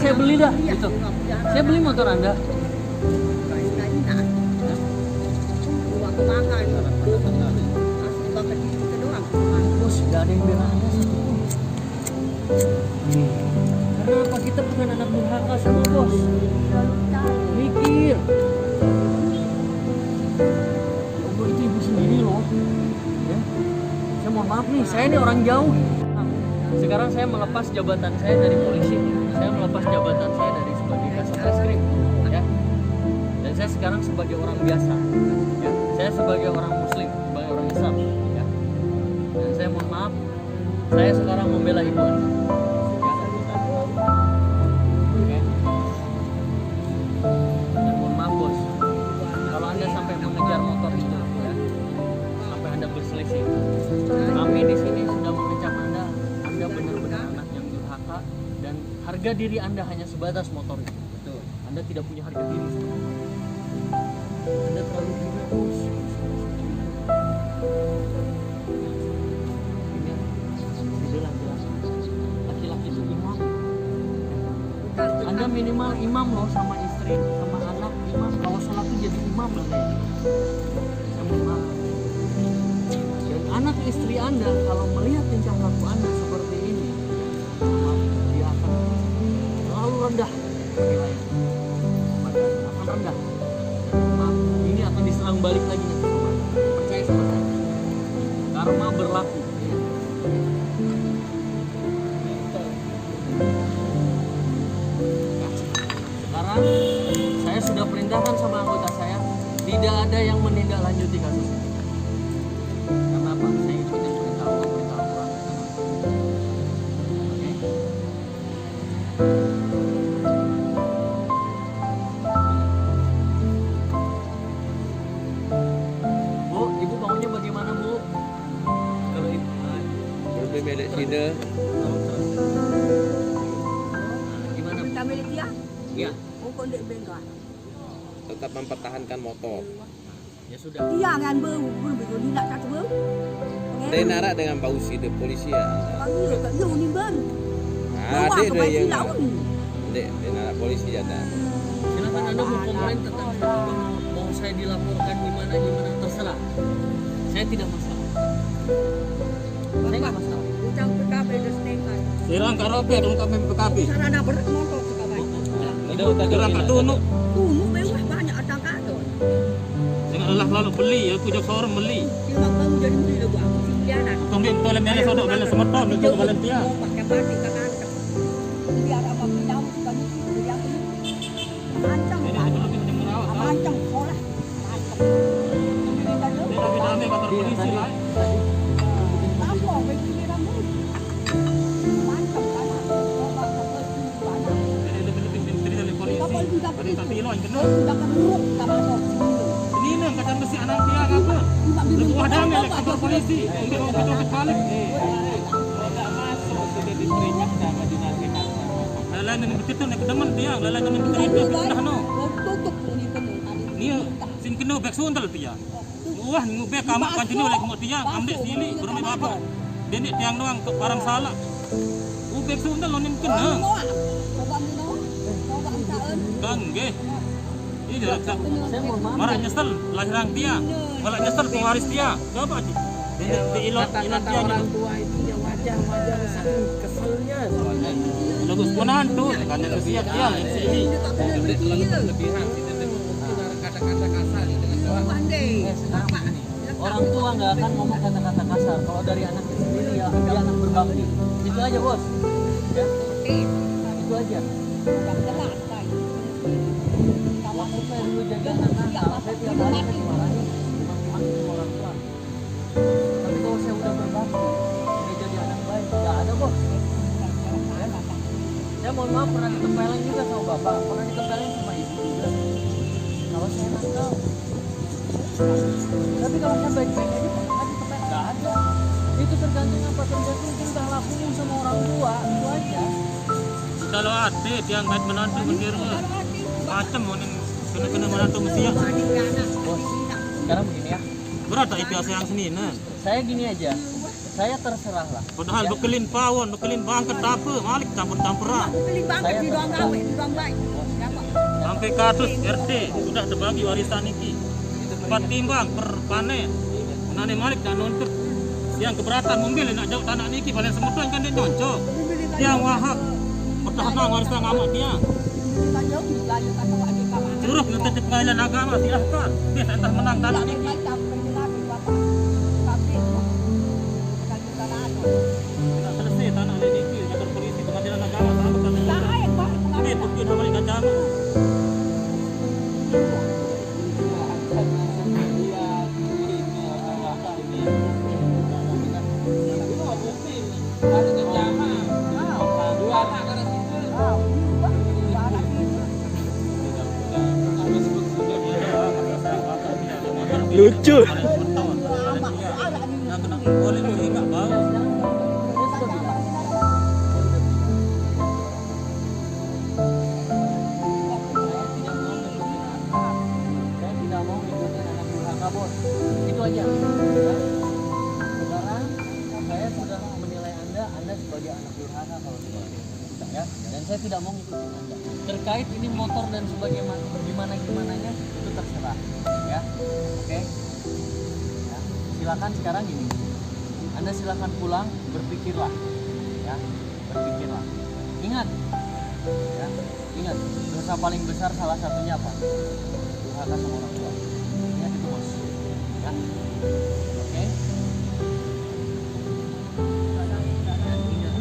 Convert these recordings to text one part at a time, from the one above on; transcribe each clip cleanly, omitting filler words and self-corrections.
saya beli dah gitu. Saya beli motor Anda. Bos, gak ada yang bela Anda satu. Karena apa? Kita bukan anak durhaka sama bos. Mikir. Oh, itu ibu sendiri loh. Ya. Saya mohon maaf nih, saya ini orang jauh. Sekarang saya melepas jabatan saya dari polisi. Saya melepas jabatan saya dari sebagai kasat reskrim. Ya. Dan saya sekarang sebagai orang biasa. Ya. Saya sebagai orang muslim, sebagai orang Islam. Ya. Dan saya mohon maaf, saya sekarang membela ibu Anda. Berselisih. Kami di sini sudah mengecap Anda benar-benar anak yang durhaka dan harga diri Anda hanya sebatas motor itu. Betul. Anda tidak punya harga diri. Anda terlalu gila, bos. Ini jelas laki-laki itu imam. Anda minimal imam loh sama istri, sama anak imam. Kalau sholat itu jadi imam loh. Saya mohon maaf. Anak istri Anda kalau melihat tingkah laku Anda seperti ini, dia akan selalu rendah nilainya. Akan rendah. Maaf, ini akan diserang balik lagi nanti sama Anda. Percaya sama saya. Karma berlaku. Sekarang saya sudah perintahkan sama anggota saya, tidak ada yang menindaklanjuti kasus ini. Karena apa? Saya ikutin perintah Al-Quran. Bu, ibu maunya bagaimana, Bu? Kalau ibu Lebih milik Cina. gimana, Bu? Kami lihat dia, Iya, pokok dek bengkak. Tetap mempertahankan motor. ya sudah. Dia kan beru ni nak kata beru. Dia narak dengan Pak Usi de polisi ya. Kami kat dia ni beru. Adik dia yang lawan. Dek, dia narak polisi janda. Silakan Anda mau komplain tentang mau saya dilaporkan gimana terserah. Saya tidak masalah. Saya nggak masalah. Utang PKB dia setingkat. Sirang karaoke dong kami PKB. Sana nak berat motor PKB. Udah Sirang kadunu. Tunu mewah banyak atang kadon. Dengan Allah lalu beli, aku jauh seorang beli. Dia mau jadi beli dah buat dia nak. Kami betul yang sodok dalam semeton untuk Valentia. Pakai batik kakak. Dia ada apa pinjam sekali dia aku. Ancam. Ancam sekolah. Ancam. Dia lagi damai kantor polisi lah. Apa begini kamu? Ancam kan. Bapak sampai mana? Jadi lebih dari polisi. Ada tak tilo yang kena. Sudah kamu tak masuk. Ini nang kacang besi anak dia apa? Lebih damai lagi kantor polisi. Untuk balik. Tidak masuk, sudah diperingat sama dinasihat. Lain yang betul nak kedeman dia, lain yang betul dah no. Tutup ni penuh tadi. Ni sin kena bek suntal dia. Wah, ngubek kamu kan jenuh lagi mau tiang, ambil sili, berumah bapak. Dia ni tiang doang ke barang salah. Ubek suntal lo ni kena. Gangge. Ini dia raksa. Saya mohon maaf. Marah nyesel, lahirang dia. Malah nyesel pewaris dia. Coba aja. Di ilot dia Orang tua itu yang wajar saking keselnya soalnya. Bagus menahan tuh, katanya kesiap dia yang sini. Terlalu berlebihan, tidak mungkin kata-kata kasar dengan doa. Orang tua nggak akan ngomong kata-kata kasar. Kalau dari anaknya sendiri ya dia anak berbakti. Itu aja, bos. Ya, itu aja. Waktu saya dulu jaga anak nakal, saya tiap hari saya dimarahin, dimaki-maki sama orang tua. Tapi kalau saya udah berbakti, udah jadi anak baik, nggak ada, bos. Ya. Saya mohon maaf pernah ditempelin juga sama bapak, pernah ditempelin sama ibu juga. Kalau saya nakal. Tapi kalau saya baik-baik aja, pernah ditempelin, nggak ada. Itu tergantung apa? Tergantung tingkah lakumu sama orang tua, itu aja. Kalau ada yang baik menantu mendiru, macam orang kena menantu mesti ya. Bos, sekarang begini ya. Berat tak itu yang seni nah. Saya gini aja. Saya terserah lah. Padahal Ya. bekelin pawon, bekelin bangket apa, malik campur-campuran. Aku beli banget di ruang gawe, di ruang lain. Siapa? Sampai kasus RT sudah terbagi warisan iki. Empat timbang per panen. Nane malik dan nuntut yang keberatan memilih nak jauh tanah niki paling semutan kan dia nyocok. Yang wahak pertahanan warisan amat dia. Kita jauh di layu kata Pak Adi Kawan. Suruh nuntut pengadilan agama silahkan. Biar entah menang tanah niki. Tidak selesai tanah niki jaga polisi pengadilan agama sama kan. Eh pergi nama kacama. Lucu. Nah, kena boleh sih nggak bau. Saya tidak mau menjadi anak durhaka, bos. Itu aja. Ya. Sekarang saya sudah menilai Anda sebagai anak durhaka kalau seperti itu. Ya. Dan saya tidak mau ngikutin Anda. Terkait ini motor dan sebagaimana gimananya itu terserah. Ya. Oke. Ya. Silakan sekarang gini. Anda silakan pulang, berpikirlah. Ya. Berpikirlah. Ingat. Ya. Ingat, dosa paling besar salah satunya apa? Durhaka sama orang tua. Ingat itu, bos. Ya. Oke. Dan ingat,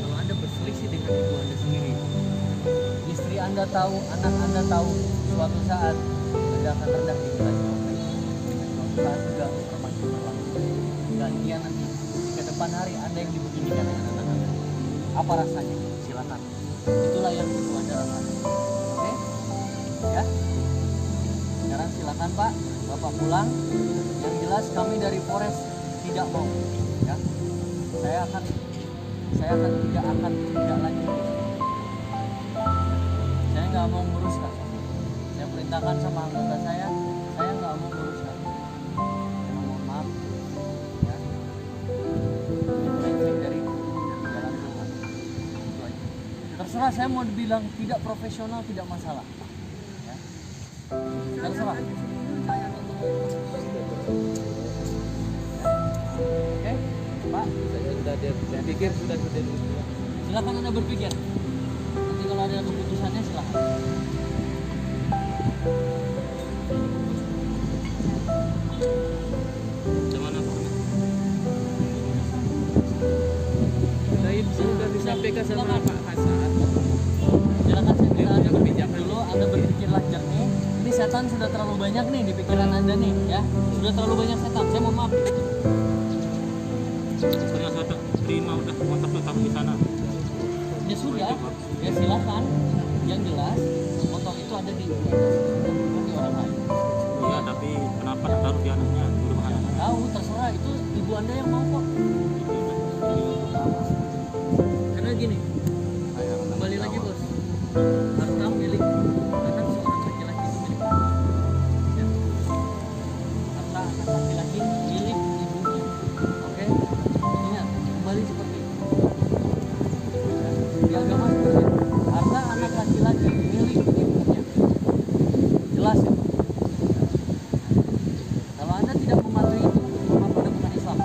kalau Anda berselisih dengan ibu Anda sendiri, istri Anda tahu, anak Anda tahu, suatu saat Anda akan rendah di nilai survei. Suatu saat juga termasuk berlangsung. Gantian nanti ke depan hari Anda yang dibeginikan dengan anak Anda. Apa rasanya? Silakan. Itulah yang ibu Anda rasakan. Oke? Ya. Sekarang silakan Pak, Bapak pulang. Yang jelas kami dari Polres tidak mau. Ya. Saya akan tidak lanjut. Saya nggak mau nguruskan. Saya perintahkan sama anggota saya nggak mau nguruskan. Mohon maaf. Ya. Ini prinsip dari jalan Tuhan. Itu aja. Terserah saya mau dibilang tidak profesional tidak masalah. Ya. Terserah. Oke, Pak. Sudah dia pikir sudah Silakan Anda berpikir. Nanti kalau ada keputusannya silakan. Cuman apa? sudah disampaikan sama Pak Hasan. Silakan saya minta Anda berpikir kebijakan. dulu. Anda berpikirlah jernih. Ini setan sudah terlalu banyak nih di pikiran Anda nih, ya. Sudah terlalu banyak setan. Saya mohon maaf. Saya sudah terima udah motor tetap di sana. Ya sudah. Ya silakan. Yang jelas motor itu ada di orang lain. Iya, tapi kenapa taruh di anaknya? Di rumah anaknya. Tahu, terserah itu ibu Anda yang mau kok. Karena gini, kembali lagi bos, harta milik anak seorang laki-laki itu milik ibu. Ya. Harta anak laki-laki milik ibunya. Oke, ingat kembali seperti itu. Ya. Di agama seperti itu. Harta anak laki-laki milik ibunya. Jelas ya. Kalau Anda tidak mematuhi itu, maka Anda bukan Islam.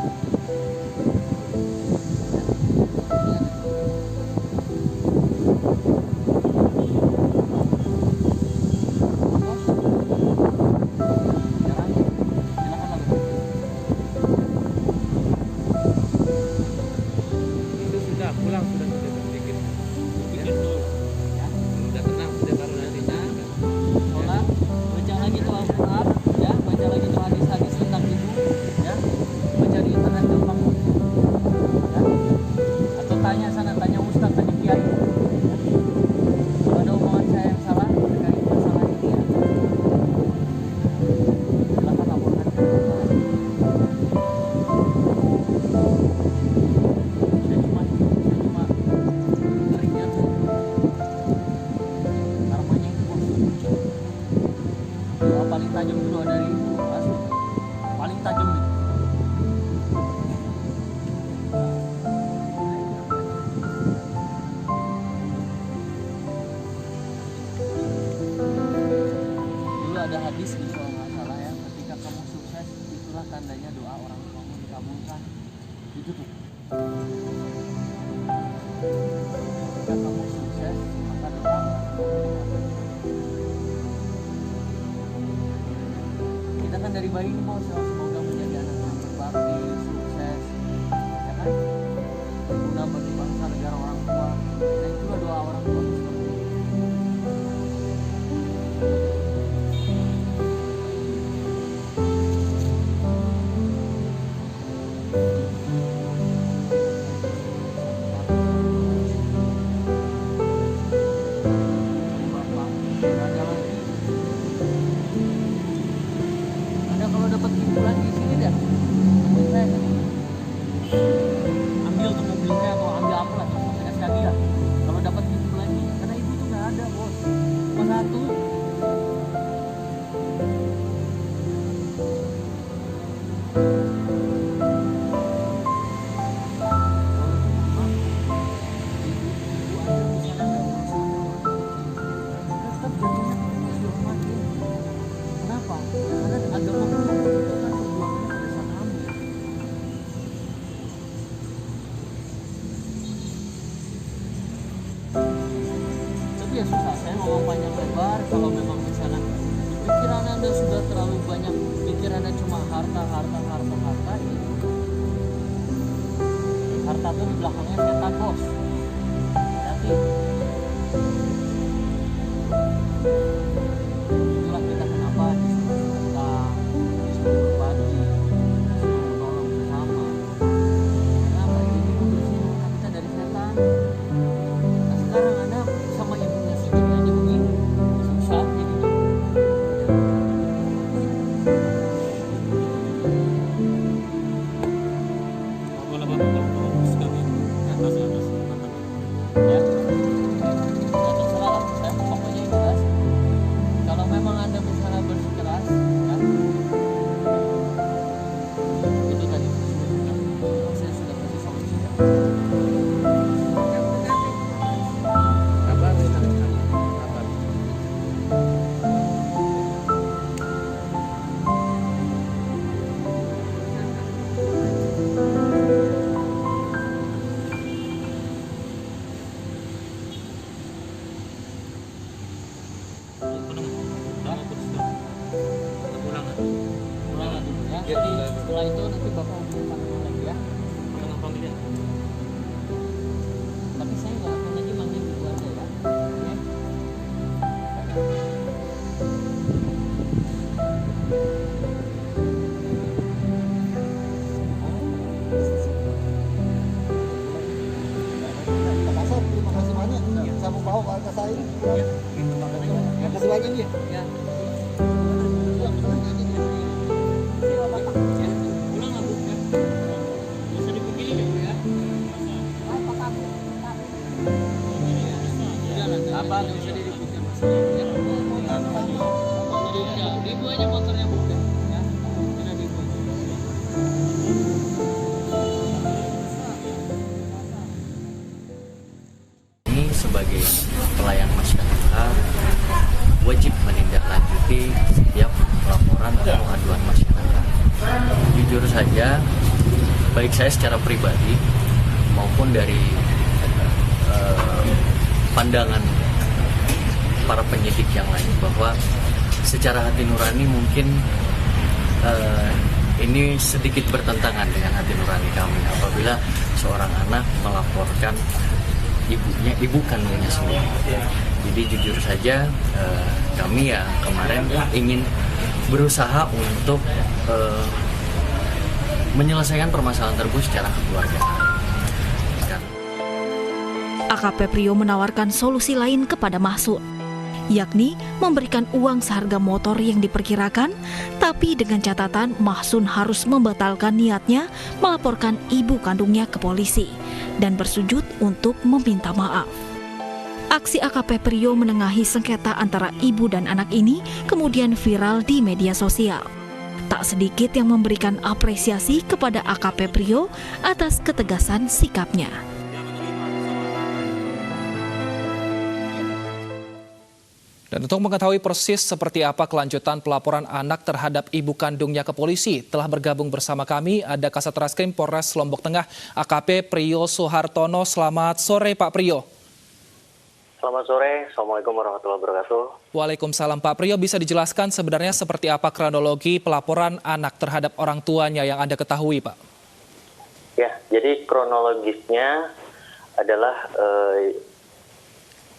dikabulkan. Itu tuh. Jika kamu sukses, maka doa. Kita kan dari bayi ini bos, semoga menjadi anak yang berbakti, sukses, ya kan? Berguna bagi bangsa, negara, orang tua. Nah itulah doa orang tua seperti itu. Bapak, ada lagi. Anda kalau dapat ibu lagi di sini dah, temuin saya. Ambil tuh mobilnya atau ambil apa lah, saya kasih hadiah. Kalau dapat ibu lagi, karena ibu tuh nggak ada bos, cuma satu. Kenapa? Karena agama itu kan perjuangannya pada saat hamil. Tapi ya susah, saya ngomong panjang lebar. Kalau memang misalnya pikiran Anda sudah terlalu banyak, pikiran Anda cuma harta, itu harta tuh di belakangnya setan bos. Hati. Itulah kita kenapa disuruh sedekah, disuruh berbagi, disuruh menolong bersama. Kenapa? Jadi membersihkan harta kita dari setan. Nah sekarang Anda sama ibunya segini aja begini, susah jadinya. Ya, ya terserah lah. Saya pokoknya yang jelas, kalau memang Anda misalnya bersikeras, ya, itu tadi saya sudah kasih solusi. Ya. Kabar kabar. Pulang lagi ya. Jadi setelah itu nanti Bapak hubungi panggil lagi ya. Tapi saya nggak akan lagi manggil ibu Anda ya. Oke? Terima kasih banyak. Saya mau bawa warga saya. Terima kasih banyak ya. Ya. Pulang lah Bu ya. Bisa dipikir dulu ya. Apa nggak usah dipikir masalahnya. Ya, ibu aja motornya Bu ya. Sudah ibu aja. Ini sebagai pelayan masyarakat wajib menindaklanjuti setiap laporan atau aduan masyarakat. Jujur saja, baik saya secara pribadi maupun dari pandangan para penyidik yang lain, bahwa secara hati nurani mungkin ini sedikit bertentangan dengan hati nurani kami apabila seorang anak melaporkan ibu kandungnya sendiri. Jadi jujur saja kami ya kemarin ingin berusaha untuk menyelesaikan permasalahan tersebut secara kekeluargaan. AKP Prio menawarkan solusi lain kepada Mahsun, yakni memberikan uang seharga motor yang diperkirakan, tapi dengan catatan Mahsun harus membatalkan niatnya melaporkan ibu kandungnya ke polisi dan bersujud untuk meminta maaf. Aksi AKP Prio menengahi sengketa antara ibu dan anak ini kemudian viral di media sosial. Tak sedikit yang memberikan apresiasi kepada AKP Prio atas ketegasan sikapnya. Dan untuk mengetahui persis seperti apa kelanjutan pelaporan anak terhadap ibu kandungnya ke polisi, telah bergabung bersama kami ada Kasat Reskrim Polres Lombok Tengah, AKP Priyo Soehartono. Selamat sore Pak Priyo. Selamat sore, Assalamualaikum warahmatullahi wabarakatuh. Waalaikumsalam Pak Priyo, bisa dijelaskan sebenarnya seperti apa kronologi pelaporan anak terhadap orang tuanya yang Anda ketahui Pak? Ya, jadi kronologisnya adalah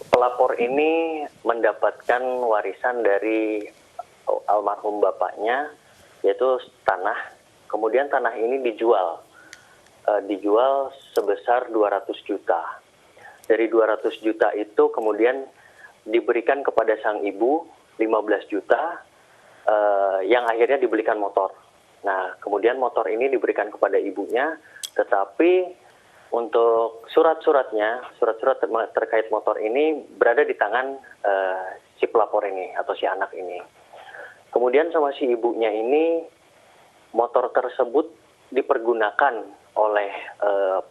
pelapor ini mendapatkan warisan dari almarhum bapaknya, yaitu tanah. Kemudian tanah ini dijual sebesar 200 juta. Dari 200 juta itu kemudian diberikan kepada sang ibu 15 juta, yang akhirnya dibelikan motor. Nah, kemudian motor ini diberikan kepada ibunya, tetapi untuk surat terkait motor ini berada di tangan si pelapor ini atau si anak ini. Kemudian sama si ibunya ini, motor tersebut dipergunakan oleh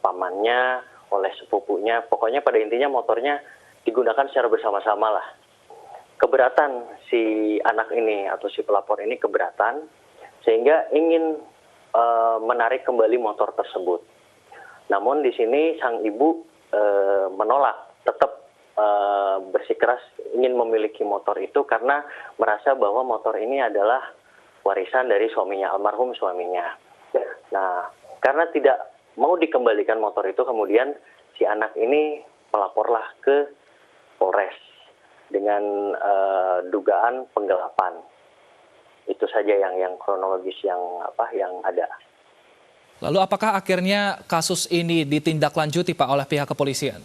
pamannya, oleh sepupunya. Pokoknya pada intinya motornya digunakan secara bersama-sama lah. Keberatan si anak ini atau si pelapor ini keberatan, sehingga ingin menarik kembali motor tersebut. Namun di sini sang ibu menolak, tetap bersikeras ingin memiliki motor itu karena merasa bahwa motor ini adalah warisan dari suaminya, almarhum suaminya. Nah, karena tidak mau dikembalikan motor itu, kemudian si anak ini melaporlah ke Polres dengan dugaan penggelapan. Itu saja yang kronologis yang ada. Lalu apakah akhirnya kasus ini ditindaklanjuti Pak oleh pihak kepolisian?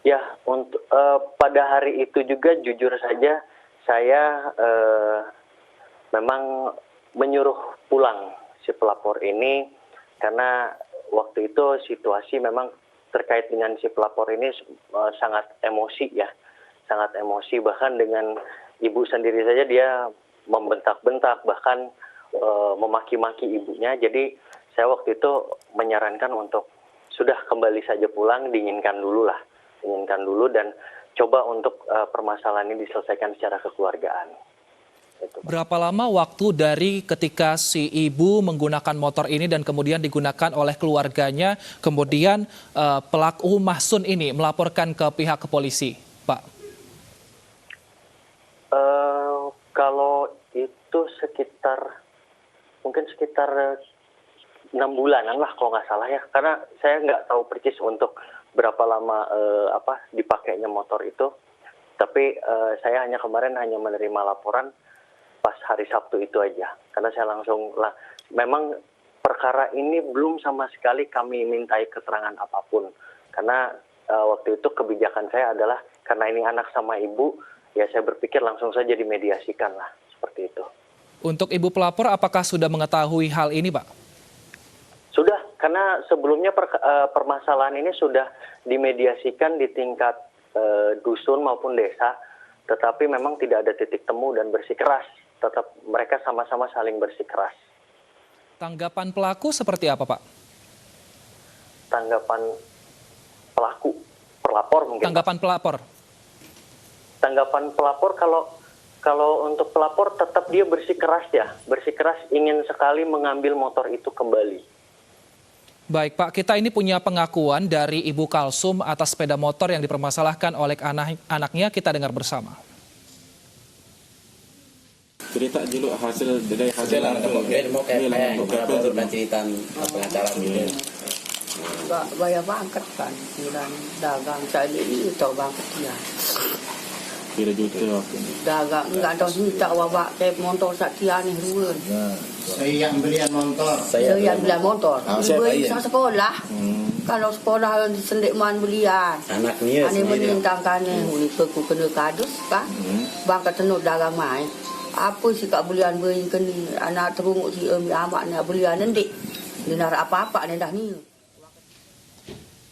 Ya, untuk pada hari itu juga jujur saja saya memang menyuruh pulang si pelapor ini karena waktu itu situasi memang terkait dengan si pelapor ini sangat emosi ya, sangat emosi, bahkan dengan ibu sendiri saja dia membentak-bentak, bahkan memaki-maki ibunya. Jadi saya waktu itu menyarankan untuk sudah kembali saja pulang, dinginkan dulu dan coba untuk permasalahan ini diselesaikan secara kekeluargaan. Itu. Berapa lama waktu dari ketika si ibu menggunakan motor ini dan kemudian digunakan oleh keluarganya, kemudian pelaku Mahsun ini melaporkan ke pihak kepolisi, Pak? Kalau itu mungkin sekitar 6 bulanan lah kalau nggak salah ya, karena saya nggak tahu persis untuk berapa lama dipakainya motor itu, tapi saya kemarin hanya menerima laporan pas hari Sabtu itu aja, karena saya memang perkara ini belum sama sekali kami mintai keterangan apapun, karena waktu itu kebijakan saya adalah karena ini anak sama ibu, ya saya berpikir langsung saja dimediasikan lah, seperti itu. Untuk ibu pelapor, apakah sudah mengetahui hal ini, Pak? Sudah, karena sebelumnya permasalahan ini sudah dimediasikan di tingkat dusun maupun desa, tetapi memang tidak ada titik temu dan bersikeras. Tetap mereka sama-sama saling bersikeras. Tanggapan pelaku seperti apa, Pak? Tanggapan pelapor mungkin. Tanggapan pelapor? Tanggapan pelapor kalau untuk pelapor tetap dia bersikeras ingin sekali mengambil motor itu kembali. Baik Pak, kita ini punya pengakuan dari Ibu Kalsum atas sepeda motor yang dipermasalahkan oleh anaknya, kita dengar bersama. Cerita dulu hasil dari hasil cerita pengacara ini. Bayar bangket kan, dagang saya ini tahu bangket ya. Kira juta. Dagang enggak tahu juta wabak kayak motor Satya nih ruwen. Saya yang belian motor. Saya yang belian motor. Beli saya sekolah. Kalau sekolah sendekman belian. Anaknya Ani menintangkan ni aku kena kadus kan. Bangkat tenuk dagang mai. Apa sih kak belian beli keni anak terunguk si amak nak belian nanti. Dia nak apa-apa ni dah ni.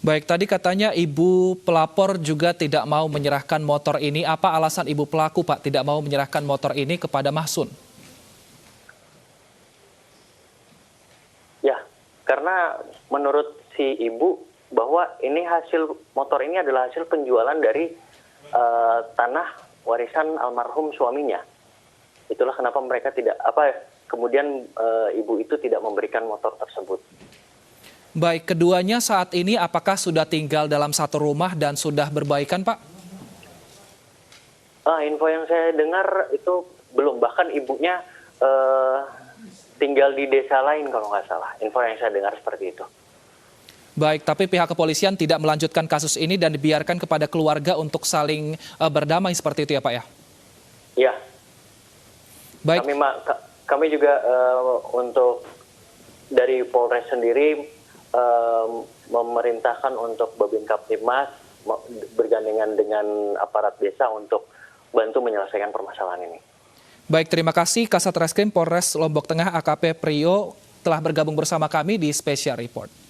Baik, tadi katanya ibu pelapor juga tidak mau menyerahkan motor ini. Apa alasan ibu pelaku, Pak, tidak mau menyerahkan motor ini kepada Mahsun? Ya, karena menurut si ibu bahwa ini motor ini adalah hasil penjualan dari tanah warisan almarhum suaminya. Itulah kenapa mereka kemudian ibu itu tidak memberikan motor tersebut. Baik, keduanya saat ini apakah sudah tinggal dalam satu rumah dan sudah berbaikan, Pak? Info yang saya dengar itu belum, bahkan ibunya tinggal di desa lain kalau nggak salah. Info yang saya dengar seperti itu. Baik, tapi pihak kepolisian tidak melanjutkan kasus ini dan dibiarkan kepada keluarga untuk saling berdamai seperti itu ya, Pak ya? Iya. Baik. Kami juga untuk dari Polres sendiri memerintahkan untuk Babin Kaptibmas bergandengan dengan aparat desa untuk bantu menyelesaikan permasalahan ini. Baik, terima kasih Kasat Reskrim Polres Lombok Tengah AKP Prio telah bergabung bersama kami di Special Report.